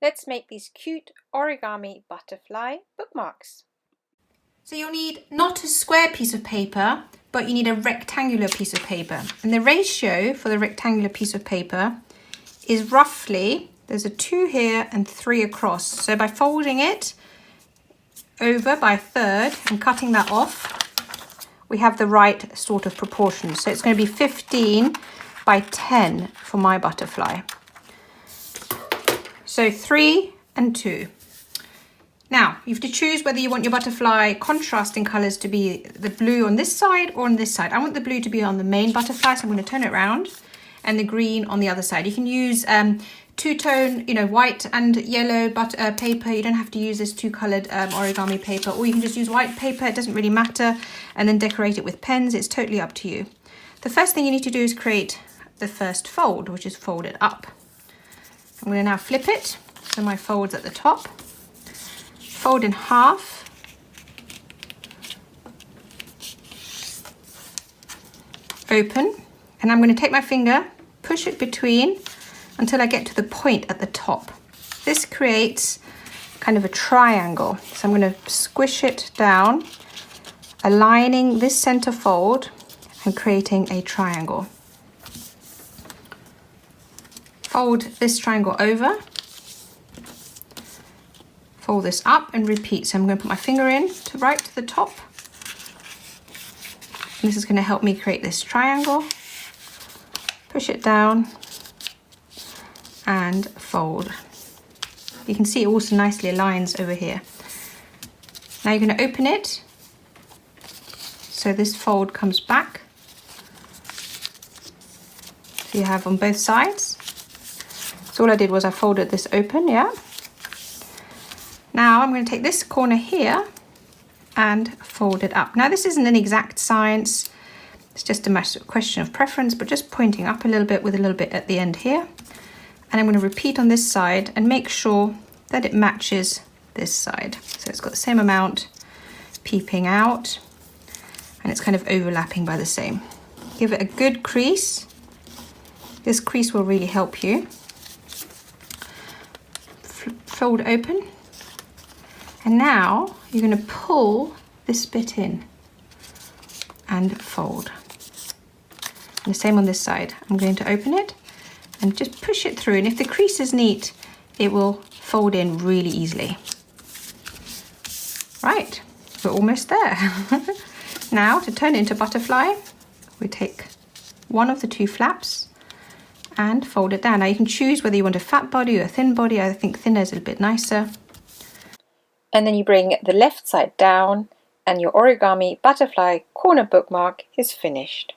Let's make these cute origami butterfly bookmarks. So you'll need not a square piece of paper, but you need a rectangular piece of paper. And the ratio for the rectangular piece of paper is roughly, there's a 2 here and 3 across. So by folding it over by a third and cutting that off, we have the right sort of proportions. So it's going to be 15 by 10 for my butterfly. So 3 and 2. Now, you have to choose whether you want your butterfly contrasting colours to be the blue on this side or on this side. I want the blue to be on the main butterfly, so I'm going to turn it around, and the green on the other side. You can use two-tone, white and yellow paper. You don't have to use this two-coloured origami paper, or you can just use white paper. It doesn't really matter, and then decorate it with pens. It's totally up to you. The first thing you need to do is create the first fold, which is fold it up. I'm going to now flip it, so my fold's at the top. Fold in half, open, and I'm going to take my finger, push it between until I get to the point at the top. This creates kind of a triangle, so I'm going to squish it down, aligning this center fold and creating a triangle. Fold this triangle over, fold this up and repeat. So I'm going to put my finger in to right to the top. And this is going to help me create this triangle. Push it down and fold. You can see it also nicely aligns over here. Now you're going to open it. So this fold comes back. So you have on both sides. So all I did was I folded this open, yeah. Now I'm going to take this corner here and fold it up. Now this isn't an exact science, it's just a question of preference, but just pointing up a little bit with a little bit at the end here. And I'm going to repeat on this side and make sure that it matches this side. So it's got the same amount peeping out and it's kind of overlapping by the same. Give it a good crease. This crease will really help you. Fold open. And now you're going to pull this bit in and fold. And the same on this side. I'm going to open it and just push it through. And if the crease is neat, it will fold in really easily. Right, we're almost there. Now to turn it into butterfly, we take one of the 2 flaps and fold it down. Now you can choose whether you want a fat body or a thin body. I think thinner is a bit nicer. And then you bring the left side down and your origami butterfly corner bookmark is finished.